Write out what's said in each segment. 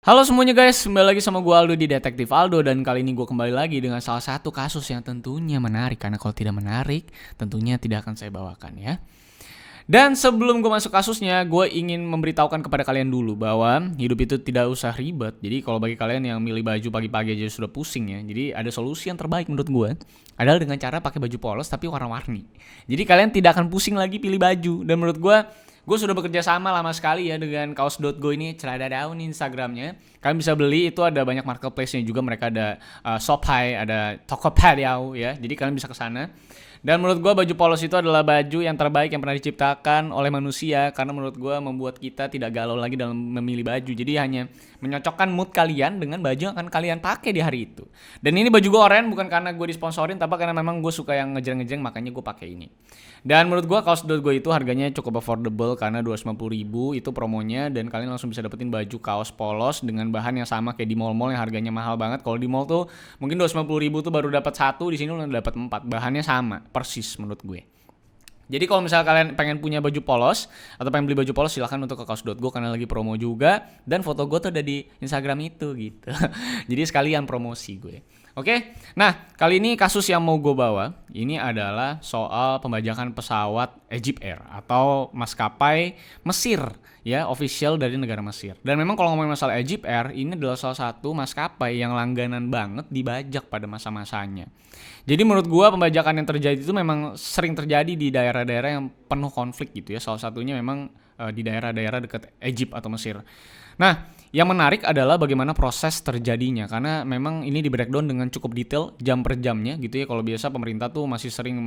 Halo semuanya guys, kembali lagi sama gue Aldo di Detektif Aldo. Dan kali ini gue kembali lagi dengan salah satu kasus yang tentunya menarik. Karena kalau tidak menarik, tentunya tidak akan saya bawakan ya. Dan sebelum gue masuk kasusnya, gue ingin memberitahukan kepada kalian dulu bahwa hidup itu tidak usah ribet. Jadi kalau bagi kalian yang milih baju pagi-pagi aja sudah pusing ya, jadi ada solusi yang terbaik menurut gue adalah dengan cara pakai baju polos tapi warna-warni. Jadi kalian tidak akan pusing lagi pilih baju. Dan menurut gue sudah bekerja sama lama sekali ya dengan kaos.go ini, celana daun Instagramnya. Kalian bisa beli, itu ada banyak marketplace-nya juga, mereka ada Shopify, ada Tokopedia ya. Jadi kalian bisa ke sana. Dan menurut gue baju polos itu adalah baju yang terbaik yang pernah diciptakan oleh manusia. Karena menurut gue membuat kita tidak galau lagi dalam memilih baju. Jadi hanya menyocokkan mood kalian dengan baju yang akan kalian pakai di hari itu. Dan ini baju gue oranye bukan karena gue disponsorin, tapi karena memang gue suka yang ngejreng-ngejreng, makanya gue pakai ini. Dan menurut gue kaos.go itu harganya cukup affordable karena 250.000 itu promonya. Dan kalian langsung bisa dapetin baju kaos polos dengan bahan yang sama kayak di mall-mall yang harganya mahal banget. Kalau di mall tuh mungkin 250.000 tuh baru dapat satu, di sini udah dapat 4. Bahannya sama persis menurut gue. Jadi kalau misalnya kalian pengen punya baju polos atau pengen beli baju polos, silahkan untuk ke kaos.go karena lagi promo juga. Dan foto gue tuh ada di Instagram itu gitu. Jadi sekalian promosi gue. Oke, nah kali ini kasus yang mau gue bawa ini adalah soal pembajakan pesawat Egypt Air atau maskapai Mesir ya, official dari negara Mesir. Dan memang kalau ngomongin masalah Egypt Air, ini adalah salah satu maskapai yang langganan banget dibajak pada masa-masanya. Jadi menurut gue pembajakan yang terjadi itu memang sering terjadi di daerah-daerah yang penuh konflik gitu ya. Salah satunya memang di daerah-daerah dekat Egypt atau Mesir. Nah, yang menarik adalah bagaimana proses terjadinya, karena memang ini di breakdown dengan cukup detail jam per jamnya gitu ya. Kalau biasa pemerintah tuh masih sering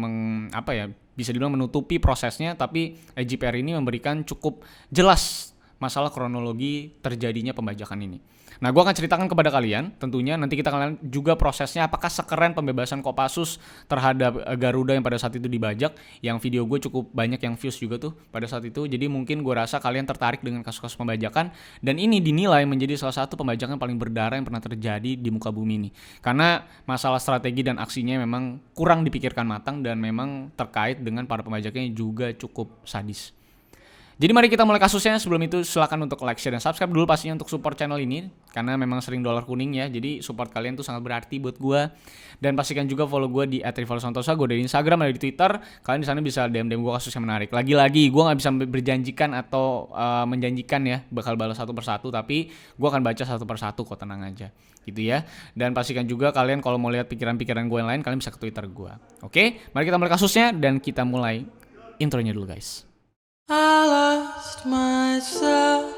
bisa dibilang menutupi prosesnya, tapi Egypt Air ini memberikan cukup jelas masalah kronologi terjadinya pembajakan ini. Nah, gue akan ceritakan kepada kalian, tentunya nanti kita akan juga prosesnya apakah sekeren pembebasan Kopassus terhadap Garuda yang pada saat itu dibajak, yang video gue cukup banyak yang views juga tuh pada saat itu. Jadi mungkin gue rasa kalian tertarik dengan kasus-kasus pembajakan, dan ini dinilai menjadi salah satu pembajakan paling berdarah yang pernah terjadi di muka bumi ini. Karena masalah strategi dan aksinya memang kurang dipikirkan matang, dan memang terkait dengan para pembajaknya juga cukup sadis. Jadi mari kita mulai kasusnya. Sebelum itu silakan untuk like, share, dan subscribe dulu pastinya untuk support channel ini, karena memang sering dolar kuning ya. Jadi support kalian tuh sangat berarti buat gue. Dan pastikan juga follow gue di @rivalsantosa, gue dari Instagram, ada di Twitter. Kalian di sana bisa DM gue kasus yang menarik. Lagi-lagi gue nggak bisa berjanjikan atau menjanjikan ya bakal balas satu persatu, tapi gue akan baca satu persatu kok, tenang aja gitu ya. Dan pastikan juga kalian kalau mau lihat pikiran-pikiran gue yang lain, kalian bisa ke Twitter gue. Oke, mari kita mulai kasusnya dan kita mulai intronya dulu guys. I lost myself.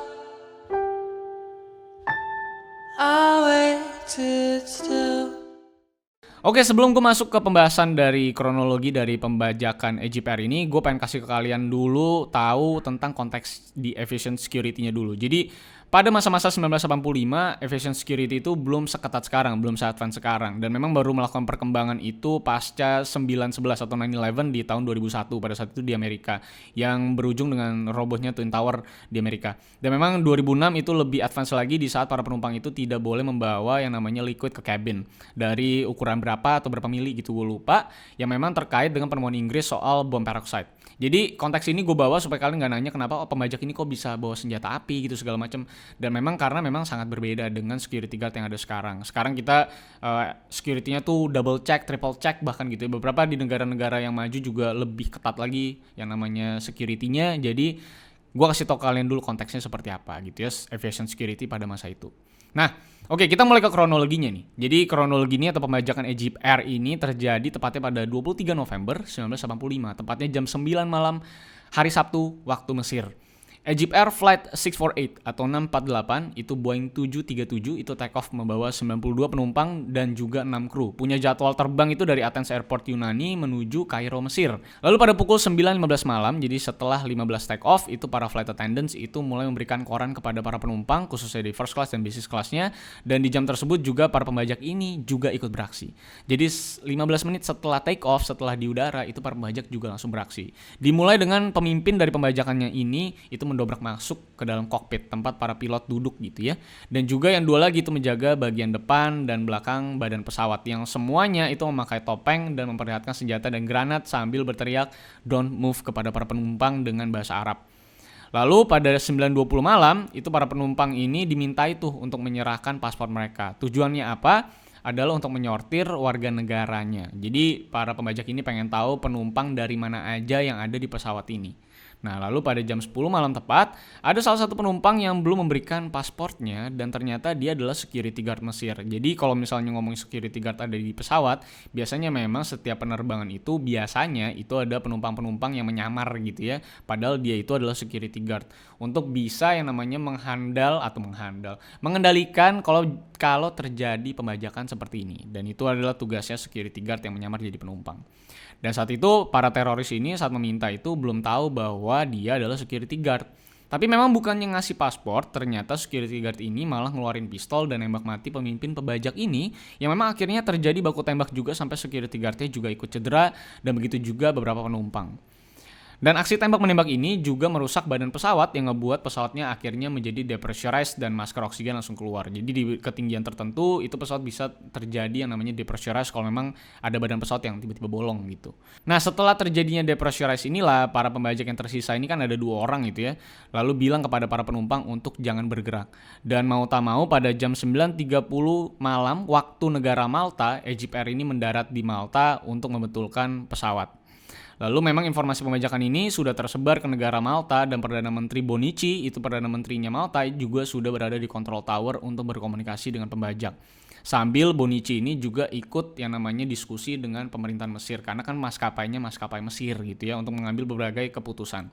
I waited still. Oke, sebelum gue masuk ke pembahasan dari kronologi dari pembajakan Egypt Air ini, gue pengen kasih ke kalian dulu tahu tentang konteks di aviation security-nya dulu. Jadi pada masa-masa 1985, aviation security itu belum seketat sekarang, belum se-advance sekarang. Dan memang baru melakukan perkembangan itu pasca 9/11 atau 9/11 di tahun 2001 pada saat itu di Amerika, yang berujung dengan robohnya Twin Tower di Amerika. Dan memang 2006 itu lebih advance lagi di saat para penumpang itu tidak boleh membawa yang namanya liquid ke cabin. Dari ukuran berapa atau berapa mili gitu gue lupa, yang memang terkait dengan penemuan Inggris soal bom peroxide. Jadi konteks ini gue bawa supaya kalian gak nanya kenapa pembajak ini kok bisa bawa senjata api gitu segala macam. Dan memang karena memang sangat berbeda dengan security guard yang ada sekarang. Sekarang kita security-nya tuh double check, triple check bahkan gitu ya. Beberapa di negara-negara yang maju juga lebih ketat lagi yang namanya security-nya. Jadi gue kasih tau kalian dulu konteksnya seperti apa gitu ya, aviation security pada masa itu. Nah, oke, kita mulai ke kronologinya nih. Jadi kronologi ini atau pembajakan Egypt Air ini terjadi tepatnya pada 23 November 1985, tepatnya jam 9 malam hari Sabtu waktu Mesir. Egypt Air Flight 648 atau 648 itu Boeing 737 itu take off membawa 92 penumpang dan juga 6 kru. Punya jadwal terbang itu dari Athens Airport Yunani menuju Kairo, Mesir. Lalu pada pukul 9.15 malam, jadi setelah 15 take off, itu para flight attendants itu mulai memberikan koran kepada para penumpang, khususnya di first class dan business classnya. Dan di jam tersebut juga para pembajak ini juga ikut beraksi. Jadi 15 menit setelah take off, setelah di udara, itu para pembajak juga langsung beraksi. Dimulai dengan pemimpin dari pembajakannya ini itu mendobrak masuk ke dalam kokpit tempat para pilot duduk gitu ya. Dan juga yang dua lagi itu menjaga bagian depan dan belakang badan pesawat, yang semuanya itu memakai topeng dan memperlihatkan senjata dan granat sambil berteriak "Don't move" kepada para penumpang dengan bahasa Arab. Lalu pada 9.20 malam, itu para penumpang ini dimintai tuh untuk menyerahkan paspor mereka. Tujuannya apa? Adalah untuk menyortir warga negaranya. Jadi para pembajak ini pengen tahu penumpang dari mana aja yang ada di pesawat ini. Nah, lalu pada jam 10 malam tepat, ada salah satu penumpang yang belum memberikan pasportnya dan ternyata dia adalah security guard Mesir. Jadi kalau misalnya ngomongin security guard ada di pesawat, biasanya memang setiap penerbangan itu biasanya itu ada penumpang-penumpang yang menyamar gitu ya. Padahal dia itu adalah security guard untuk bisa yang namanya mengendalikan kalau terjadi pembajakan seperti ini. Dan itu adalah tugasnya security guard yang menyamar jadi penumpang. Dan saat itu para teroris ini saat meminta itu belum tahu bahwa dia adalah security guard. Tapi memang bukannya ngasih paspor, ternyata security guard ini malah ngeluarin pistol dan nembak mati pemimpin pembajak ini, yang memang akhirnya terjadi baku tembak juga sampai security guardnya juga ikut cedera, dan begitu juga beberapa penumpang. Dan aksi tembak menembak ini juga merusak badan pesawat yang ngebuat pesawatnya akhirnya menjadi depressurized dan masker oksigen langsung keluar. Jadi di ketinggian tertentu itu pesawat bisa terjadi yang namanya depressurized kalau memang ada badan pesawat yang tiba-tiba bolong gitu. Nah, setelah terjadinya depressurized inilah para pembajak yang tersisa ini kan ada 2 orang gitu ya. Lalu bilang kepada para penumpang untuk jangan bergerak. Dan mau tak mau pada jam 9.30 malam waktu negara Malta, Egypt Air ini mendarat di Malta untuk membetulkan pesawat. Lalu memang informasi pembajakan ini sudah tersebar ke negara Malta dan Perdana Menteri Bonici, itu Perdana Menterinya Malta, juga sudah berada di control tower untuk berkomunikasi dengan pembajak. Sambil Bonici ini juga ikut yang namanya diskusi dengan pemerintahan Mesir, karena kan maskapainya maskapai Mesir gitu ya, untuk mengambil berbagai keputusan.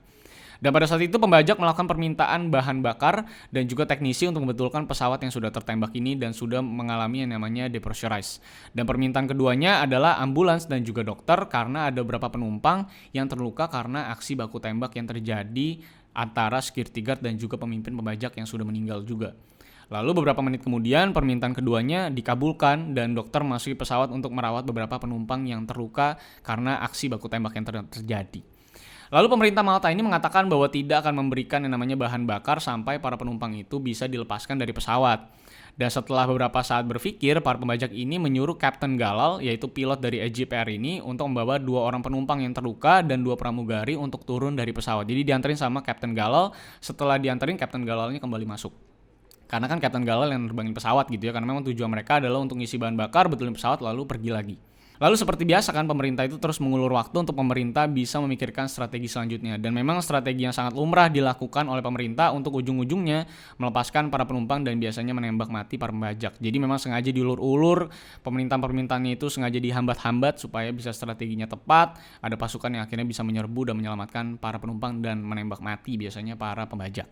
Dan pada saat itu pembajak melakukan permintaan bahan bakar dan juga teknisi untuk membetulkan pesawat yang sudah tertembak ini dan sudah mengalami yang namanya depressurized. Dan permintaan keduanya adalah ambulans dan juga dokter karena ada beberapa penumpang yang terluka karena aksi baku tembak yang terjadi antara security guard dan juga pemimpin pembajak yang sudah meninggal juga. Lalu beberapa menit kemudian permintaan keduanya dikabulkan dan dokter memasuki pesawat untuk merawat beberapa penumpang yang terluka karena aksi baku tembak yang terjadi. Lalu pemerintah Malta ini mengatakan bahwa tidak akan memberikan yang namanya bahan bakar sampai para penumpang itu bisa dilepaskan dari pesawat. Dan setelah beberapa saat berpikir, para pembajak ini menyuruh Kapten Galal, yaitu pilot dari Egypt Air ini, untuk membawa 2 orang penumpang yang terluka dan 2 pramugari untuk turun dari pesawat. Jadi diantarin sama Kapten Galal, setelah diantarin Kapten Galalnya kembali masuk. Karena kan Kapten Galal yang nerbangin pesawat gitu ya, karena memang tujuan mereka adalah untuk ngisi bahan bakar, betulin pesawat lalu pergi lagi. Lalu seperti biasa kan pemerintah itu terus mengulur waktu untuk pemerintah bisa memikirkan strategi selanjutnya. Dan memang strategi yang sangat lumrah dilakukan oleh pemerintah untuk ujung-ujungnya melepaskan para penumpang dan biasanya menembak mati para pembajak. Jadi memang sengaja diulur-ulur, permintaan-permintaannya itu sengaja dihambat-hambat supaya bisa strateginya tepat, ada pasukan yang akhirnya bisa menyerbu dan menyelamatkan para penumpang dan menembak mati biasanya para pembajak.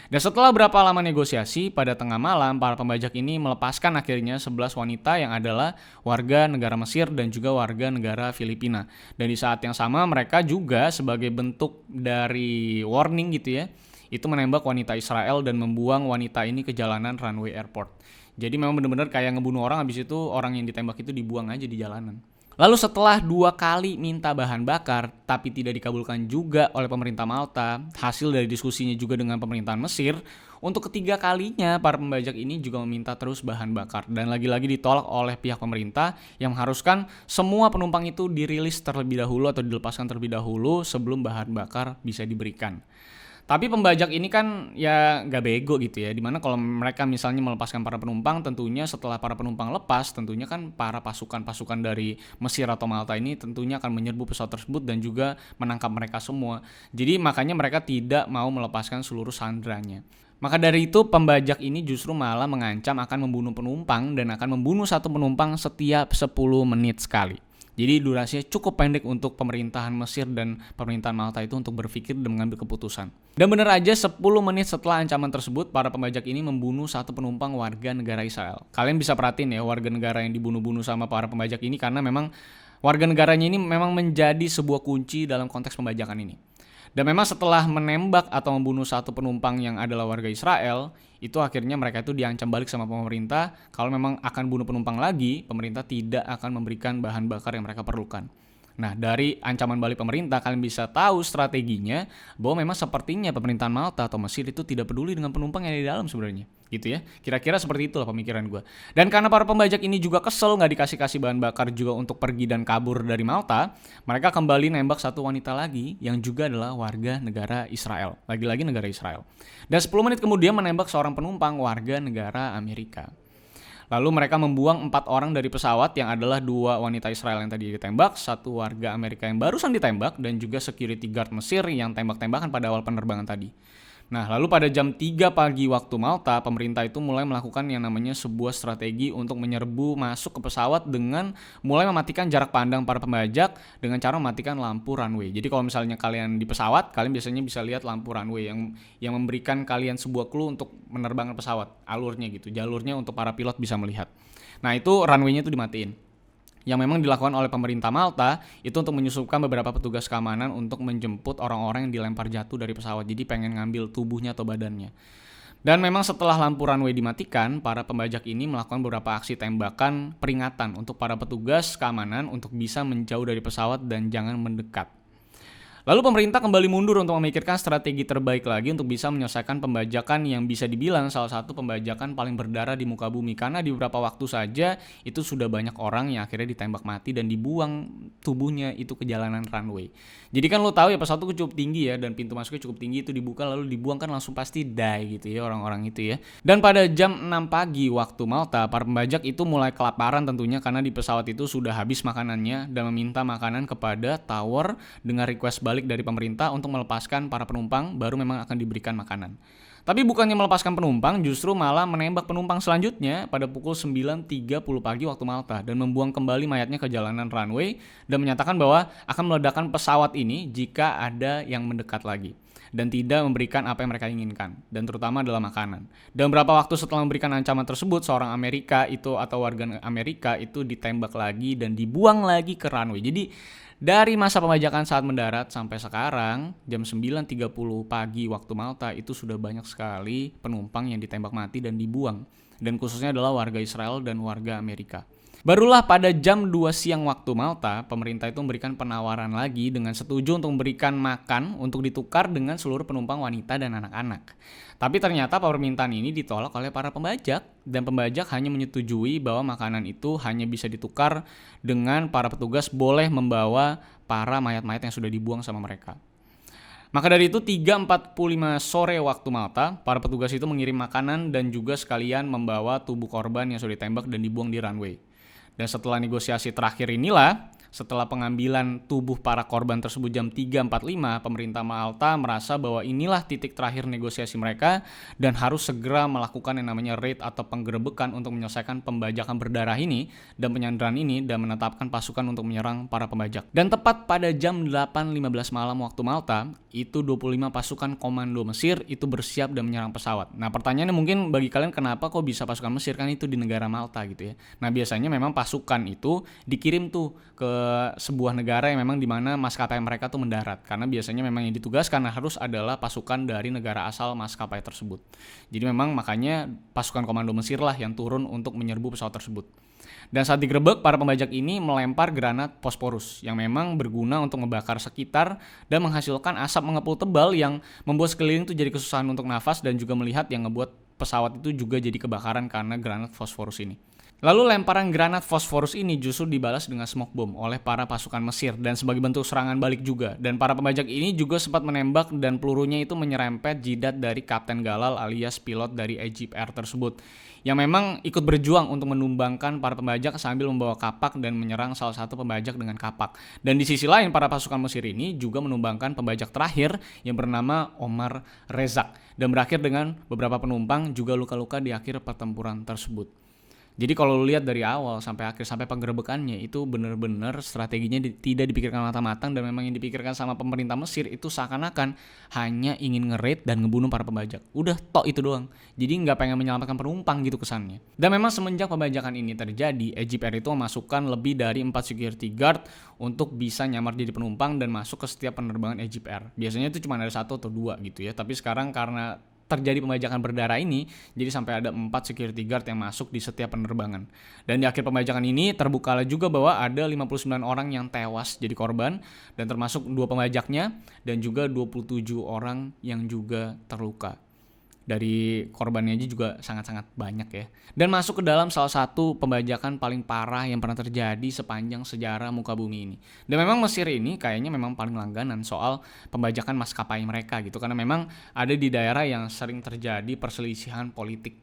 Dan setelah berapa lama negosiasi, pada tengah malam para pembajak ini melepaskan akhirnya 11 wanita yang adalah warga negara Mesir dan juga warga negara Filipina. Dan di saat yang sama mereka juga sebagai bentuk dari warning gitu ya, itu menembak wanita Israel dan membuang wanita ini ke jalanan runway airport. Jadi memang benar-benar kayak ngebunuh orang, habis itu orang yang ditembak itu dibuang aja di jalanan. Lalu setelah 2 kali minta bahan bakar tapi tidak dikabulkan juga oleh pemerintah Malta, hasil dari diskusinya juga dengan pemerintahan Mesir, untuk ketiga kalinya para pembajak ini juga meminta terus bahan bakar dan lagi-lagi ditolak oleh pihak pemerintah yang mengharuskan semua penumpang itu dirilis terlebih dahulu atau dilepaskan terlebih dahulu sebelum bahan bakar bisa diberikan. Tapi pembajak ini kan ya gak bego gitu ya, dimana kalau mereka misalnya melepaskan para penumpang, tentunya setelah para penumpang lepas, tentunya kan para pasukan-pasukan dari Mesir atau Malta ini tentunya akan menyerbu pesawat tersebut dan juga menangkap mereka semua. Jadi makanya mereka tidak mau melepaskan seluruh sandranya. Maka dari itu pembajak ini justru malah mengancam akan membunuh penumpang dan akan membunuh satu penumpang setiap 10 menit sekali. Jadi durasinya cukup pendek untuk pemerintahan Mesir dan pemerintahan Malta itu untuk berpikir dan mengambil keputusan. Dan benar aja 10 menit setelah ancaman tersebut, para pembajak ini membunuh satu penumpang warga negara Israel. Kalian bisa perhatiin ya warga negara yang dibunuh-bunuh sama para pembajak ini karena memang warga negaranya ini memang menjadi sebuah kunci dalam konteks pembajakan ini. Dan memang setelah menembak atau membunuh satu penumpang yang adalah warga Israel, itu akhirnya mereka itu diancam balik sama pemerintah kalau memang akan bunuh penumpang lagi, pemerintah tidak akan memberikan bahan bakar yang mereka perlukan. Nah, dari ancaman balik pemerintah kalian bisa tahu strateginya bahwa memang sepertinya pemerintahan Malta atau Mesir itu tidak peduli dengan penumpang yang di dalam sebenarnya, gitu ya. Kira-kira seperti itulah pemikiran gue. Dan karena para pembajak ini juga kesel nggak dikasih bahan bakar juga untuk pergi dan kabur dari Malta, mereka kembali nembak satu wanita lagi yang juga adalah warga negara Israel. Lagi-lagi negara Israel. Dan 10 menit kemudian menembak seorang penumpang warga negara Amerika. Lalu mereka membuang 4 orang dari pesawat yang adalah 2 wanita Israel yang tadi ditembak, 1 warga Amerika yang barusan ditembak, dan juga security guard Mesir yang tembak-tembakan pada awal penerbangan tadi. Nah, lalu pada jam 3 pagi waktu Malta, pemerintah itu mulai melakukan yang namanya sebuah strategi untuk menyerbu masuk ke pesawat dengan mulai mematikan jarak pandang para pembajak dengan cara mematikan lampu runway. Jadi kalau misalnya kalian di pesawat, kalian biasanya bisa lihat lampu runway yang memberikan kalian sebuah clue untuk menerbangkan pesawat, alurnya gitu, jalurnya untuk para pilot bisa melihat. Nah, itu runway-nya itu dimatiin. Yang memang dilakukan oleh pemerintah Malta itu untuk menyusupkan beberapa petugas keamanan untuk menjemput orang-orang yang dilempar jatuh dari pesawat. Jadi pengen ngambil tubuhnya atau badannya. Dan memang setelah lampu runway dimatikan, para pembajak ini melakukan beberapa aksi tembakan peringatan untuk para petugas keamanan untuk bisa menjauh dari pesawat dan jangan mendekat. Lalu pemerintah kembali mundur untuk memikirkan strategi terbaik lagi untuk bisa menyelesaikan pembajakan yang bisa dibilang salah satu pembajakan paling berdarah di muka bumi. Karena di beberapa waktu saja itu sudah banyak orang yang akhirnya ditembak mati dan dibuang tubuhnya itu ke jalanan runway. Jadi kan lo tahu ya pesawat itu cukup tinggi ya dan pintu masuknya cukup tinggi, itu dibuka lalu dibuang kan langsung pasti die gitu ya orang-orang itu ya. Dan pada jam 6 pagi waktu Malta, para pembajak itu mulai kelaparan tentunya karena di pesawat itu sudah habis makanannya dan meminta makanan kepada tower dengan request balik dari pemerintah untuk melepaskan para penumpang, baru memang akan diberikan makanan. Tapi bukannya melepaskan penumpang, justru malah menembak penumpang selanjutnya pada pukul 9.30 pagi waktu Malta dan membuang kembali mayatnya ke jalanan runway dan menyatakan bahwa akan meledakkan pesawat ini jika ada yang mendekat lagi dan tidak memberikan apa yang mereka inginkan, dan terutama adalah makanan. Dan beberapa waktu setelah memberikan ancaman tersebut, seorang Amerika itu atau warga Amerika itu ditembak lagi dan dibuang lagi ke runway. Jadi dari masa pembajakan saat mendarat sampai sekarang, jam 9.30 pagi waktu Malta itu sudah banyak sekali penumpang yang ditembak mati dan dibuang. Dan khususnya adalah warga Israel dan warga Amerika. Barulah pada jam 2 siang waktu Malta, pemerintah itu memberikan penawaran lagi dengan setuju untuk memberikan makan untuk ditukar dengan seluruh penumpang wanita dan anak-anak. Tapi ternyata permintaan ini ditolak oleh para pembajak dan pembajak hanya menyetujui bahwa makanan itu hanya bisa ditukar dengan para petugas boleh membawa para mayat-mayat yang sudah dibuang sama mereka. Maka dari itu 3.45 sore waktu Malta, para petugas itu mengirim makanan dan juga sekalian membawa tubuh korban yang sudah ditembak dan dibuang di runway. Dan setelah negosiasi terakhir inilah, setelah pengambilan tubuh para korban tersebut jam 3.45, pemerintah Malta merasa bahwa inilah titik terakhir negosiasi mereka dan harus segera melakukan yang namanya raid atau penggerebekan untuk menyelesaikan pembajakan berdarah ini dan penyanderaan ini dan menetapkan pasukan untuk menyerang para pembajak. Dan tepat pada jam 8.15 malam waktu Malta, itu 25 pasukan komando Mesir itu bersiap dan menyerang pesawat. Nah, pertanyaannya mungkin bagi kalian kenapa kok bisa pasukan Mesir, kan itu di negara Malta gitu ya. Nah, biasanya memang pasukan itu dikirim tuh ke sebuah negara yang memang dimana maskapai mereka tuh mendarat, karena biasanya memang yang ditugaskan harus adalah pasukan dari negara asal maskapai tersebut. Jadi memang makanya pasukan komando Mesir lah yang turun untuk menyerbu pesawat tersebut. Dan saat digerebek, para pembajak ini melempar granat fosforus yang memang berguna untuk membakar sekitar dan menghasilkan asap mengepul tebal yang membuat sekeliling itu jadi kesusahan untuk nafas dan juga melihat, yang ngebuat pesawat itu juga jadi kebakaran karena granat fosforus ini. Lalu lemparan granat fosforus ini justru dibalas dengan smoke bomb oleh para pasukan Mesir dan sebagai bentuk serangan balik juga. Dan para pembajak ini juga sempat menembak dan pelurunya itu menyerempet jidat dari Kapten Galal alias pilot dari Egypt Air tersebut, yang memang ikut berjuang untuk menumbangkan para pembajak sambil membawa kapak dan menyerang salah satu pembajak dengan kapak. Dan di sisi lain, para pasukan Mesir ini juga menumbangkan pembajak terakhir yang bernama Omar Rezak dan berakhir dengan beberapa penumpang juga luka-luka di akhir pertempuran tersebut. Jadi kalau lu lihat dari awal sampai akhir, sampai penggerebekannya, itu benar-benar strateginya tidak dipikirkan matang-matang dan memang yang dipikirkan sama pemerintah Mesir itu seakan-akan hanya ingin nge-raid dan ngebunuh para pembajak. Udah tok itu doang. Jadi nggak pengen menyelamatkan penumpang gitu kesannya. Dan memang semenjak pembajakan ini terjadi, Egypt Air itu memasukkan lebih dari 4 security guard untuk bisa nyamar jadi penumpang dan masuk ke setiap penerbangan Egypt Air. Biasanya itu cuma ada 1 atau 2 gitu ya. Tapi sekarang karena terjadi pembajakan berdarah ini, jadi sampai ada 4 security guard yang masuk di setiap penerbangan. Dan di akhir pembajakan ini terbukalah juga bahwa ada 59 orang yang tewas jadi korban, dan termasuk 2 pembajaknya dan juga 27 orang yang juga terluka. Dari korbannya aja juga sangat-sangat banyak ya. Dan masuk ke dalam salah satu pembajakan paling parah yang pernah terjadi sepanjang sejarah muka bumi ini. Dan memang Mesir ini kayaknya memang paling langganan soal pembajakan maskapai mereka gitu. Karena memang ada di daerah yang sering terjadi perselisihan politik.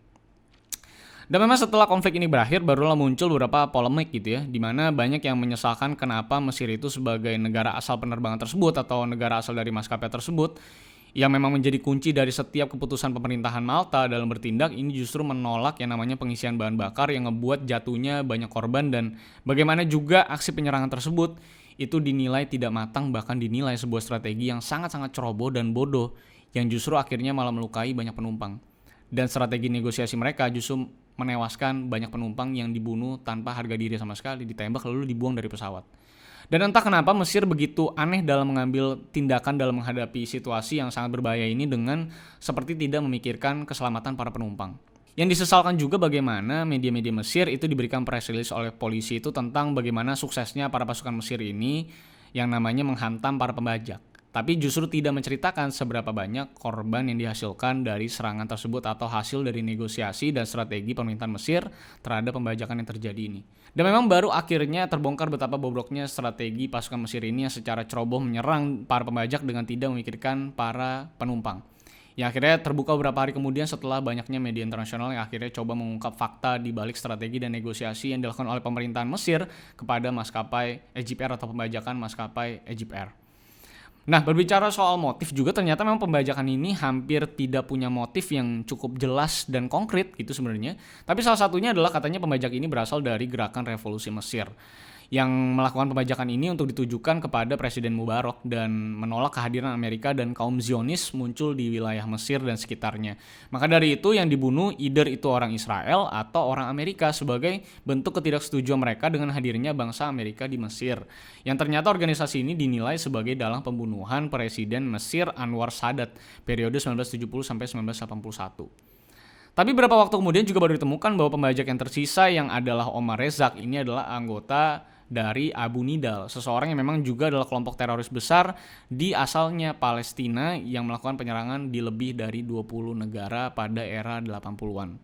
Dan memang setelah konflik ini berakhir, barulah muncul beberapa polemik gitu ya, dimana banyak yang menyesalkan kenapa Mesir itu sebagai negara asal penerbangan tersebut atau negara asal dari maskapai tersebut, yang memang menjadi kunci dari setiap keputusan pemerintahan Malta dalam bertindak, ini justru menolak yang namanya pengisian bahan bakar yang ngebuat jatuhnya banyak korban, dan bagaimana juga aksi penyerangan tersebut itu dinilai tidak matang, bahkan dinilai sebuah strategi yang sangat-sangat ceroboh dan bodoh yang justru akhirnya malah melukai banyak penumpang. Dan strategi negosiasi mereka justru menewaskan banyak penumpang yang dibunuh tanpa harga diri sama sekali, ditembak lalu dibuang dari pesawat. Dan entah kenapa Mesir begitu aneh dalam mengambil tindakan dalam menghadapi situasi yang sangat berbahaya ini dengan seperti tidak memikirkan keselamatan para penumpang. Yang disesalkan juga bagaimana media-media Mesir itu diberikan press release oleh polisi itu tentang bagaimana suksesnya para pasukan Mesir ini yang namanya menghantam para pembajak. Tapi justru tidak menceritakan seberapa banyak korban yang dihasilkan dari serangan tersebut atau hasil dari negosiasi dan strategi pemerintahan Mesir terhadap pembajakan yang terjadi ini. Dan memang baru akhirnya terbongkar betapa bobroknya strategi pasukan Mesir ini yang secara ceroboh menyerang para pembajak dengan tidak memikirkan para penumpang. Yang akhirnya terbuka beberapa hari kemudian setelah banyaknya media internasional yang akhirnya coba mengungkap fakta di balik strategi dan negosiasi yang dilakukan oleh pemerintahan Mesir kepada maskapai Egypt Air atau pembajakan maskapai Egypt Air. Nah, berbicara soal motif juga ternyata memang pembajakan ini hampir tidak punya motif yang cukup jelas dan konkret gitu sebenarnya. Tapi salah satunya adalah katanya pembajak ini berasal dari gerakan revolusi Mesir yang melakukan pembajakan ini untuk ditujukan kepada Presiden Mubarak dan menolak kehadiran Amerika dan kaum Zionis muncul di wilayah Mesir dan sekitarnya. Maka dari itu yang dibunuh either itu orang Israel atau orang Amerika sebagai bentuk ketidaksetujuan mereka dengan hadirnya bangsa Amerika di Mesir. Yang ternyata organisasi ini dinilai sebagai dalang pembunuhan Presiden Mesir Anwar Sadat periode 1970 sampai 1981. Tapi beberapa waktu kemudian juga baru ditemukan bahwa pembajak yang tersisa yang adalah Omar Rezak ini adalah anggota dari Abu Nidal, seseorang yang memang juga adalah kelompok teroris besar di asalnya Palestina yang melakukan penyerangan di lebih dari 20 negara pada era 80-an.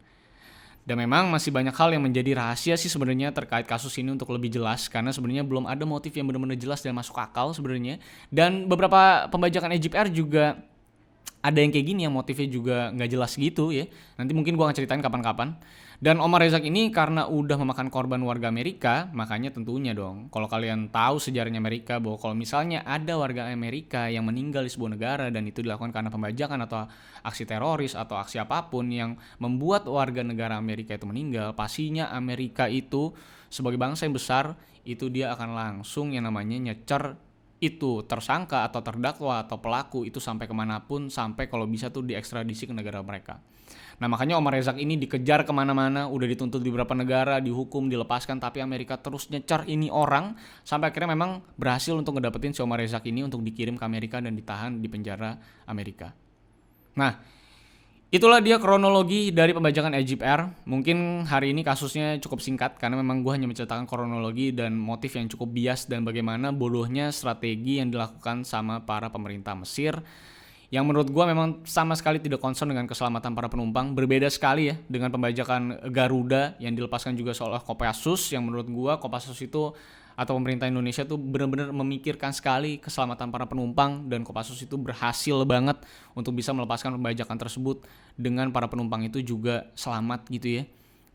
Dan memang masih banyak hal yang menjadi rahasia sih sebenarnya terkait kasus ini untuk lebih jelas, karena sebenarnya belum ada motif yang benar-benar jelas dan masuk akal sebenarnya. Dan beberapa pembajakan Egypt Air juga ada yang kayak gini yang motifnya juga nggak jelas gitu ya. Nanti mungkin gue akan ceritain kapan-kapan. Dan Omar Rezak ini karena udah memakan korban warga Amerika, makanya tentunya dong, kalau kalian tahu sejarahnya Amerika, bahwa kalau misalnya ada warga Amerika yang meninggal di sebuah negara dan itu dilakukan karena pembajakan atau aksi teroris atau aksi apapun yang membuat warga negara Amerika itu meninggal, pastinya Amerika itu sebagai bangsa yang besar, itu dia akan langsung yang namanya nyecer itu tersangka atau terdakwa atau pelaku itu sampai kemanapun, sampai kalau bisa tuh diekstradisi ke negara mereka. Nah makanya Omar Rezak ini dikejar kemana-mana, udah dituntut di beberapa negara, dihukum, dilepaskan, tapi Amerika terus nyecar ini orang, sampai akhirnya memang berhasil untuk ngedapetin si Omar Rezak ini untuk dikirim ke Amerika dan ditahan di penjara Amerika. Nah, itulah dia kronologi dari pembajakan Egypt Air. Mungkin hari ini kasusnya cukup singkat karena memang gue hanya menceritakan kronologi dan motif yang cukup bias dan bagaimana bodohnya strategi yang dilakukan sama para pemerintah Mesir, yang menurut gue memang sama sekali tidak concern dengan keselamatan para penumpang. Berbeda sekali ya dengan pembajakan Garuda yang dilepaskan juga oleh Kopassus, yang menurut gue Kopassus itu atau pemerintah Indonesia tuh benar-benar memikirkan sekali keselamatan para penumpang, dan Kopassus itu berhasil banget untuk bisa melepaskan pembajakan tersebut dengan para penumpang itu juga selamat gitu ya.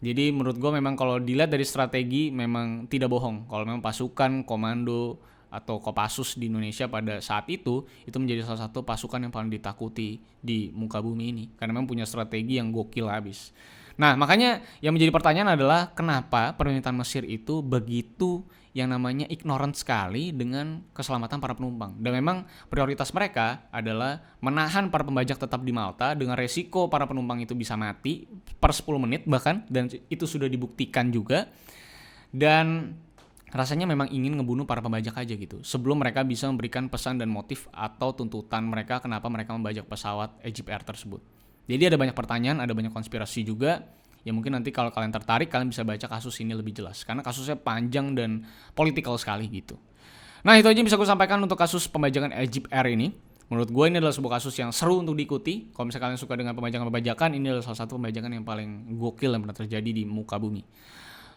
Jadi menurut gue memang kalau dilihat dari strategi memang tidak bohong kalau memang pasukan komando atau Kopassus di Indonesia pada saat itu menjadi salah satu pasukan yang paling ditakuti di muka bumi ini karena memang punya strategi yang gokil habis. Nah makanya yang menjadi pertanyaan adalah kenapa pemerintahan Mesir itu begitu yang namanya ignorant sekali dengan keselamatan para penumpang. Dan memang prioritas mereka adalah menahan para pembajak tetap di Malta dengan resiko para penumpang itu bisa mati per 10 menit bahkan, dan itu sudah dibuktikan juga. Dan rasanya memang ingin ngebunuh para pembajak aja gitu sebelum mereka bisa memberikan pesan dan motif atau tuntutan mereka kenapa mereka membajak pesawat Egypt Air tersebut. Jadi ada banyak pertanyaan, ada banyak konspirasi juga. Ya mungkin nanti kalau kalian tertarik, kalian bisa baca kasus ini lebih jelas. Karena kasusnya panjang dan politikal sekali gitu. Nah itu aja yang bisa gue sampaikan untuk kasus pembajakan Egypt Air ini. Menurut gue ini adalah sebuah kasus yang seru untuk diikuti. Kalau misalnya kalian suka dengan pembajakan-pembajakan, ini adalah salah satu pembajakan yang paling gokil yang pernah terjadi di muka bumi.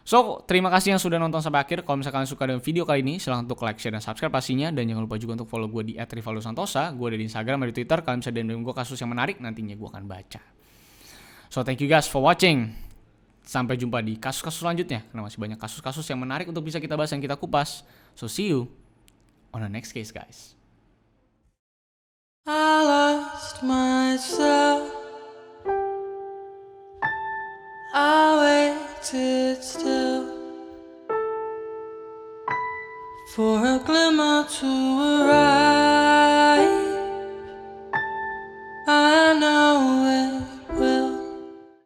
So, terima kasih yang sudah nonton sampai akhir. Kalau misalkan kalian suka dengan video kali ini, silahkan untuk like, share, dan subscribe pastinya. Dan jangan lupa juga untuk follow gue di @rivaldosantosa. Gue ada di Instagram, ada di Twitter. Kalian bisa DM gue kasus yang menarik, nantinya gue akan baca. So, thank you guys for watching. Sampai jumpa di kasus-kasus selanjutnya. Karena masih banyak kasus-kasus yang menarik untuk bisa kita bahas dan kita kupas. So, see you on the next case, guys. I lost myself. I waited still for a glimmer to arise.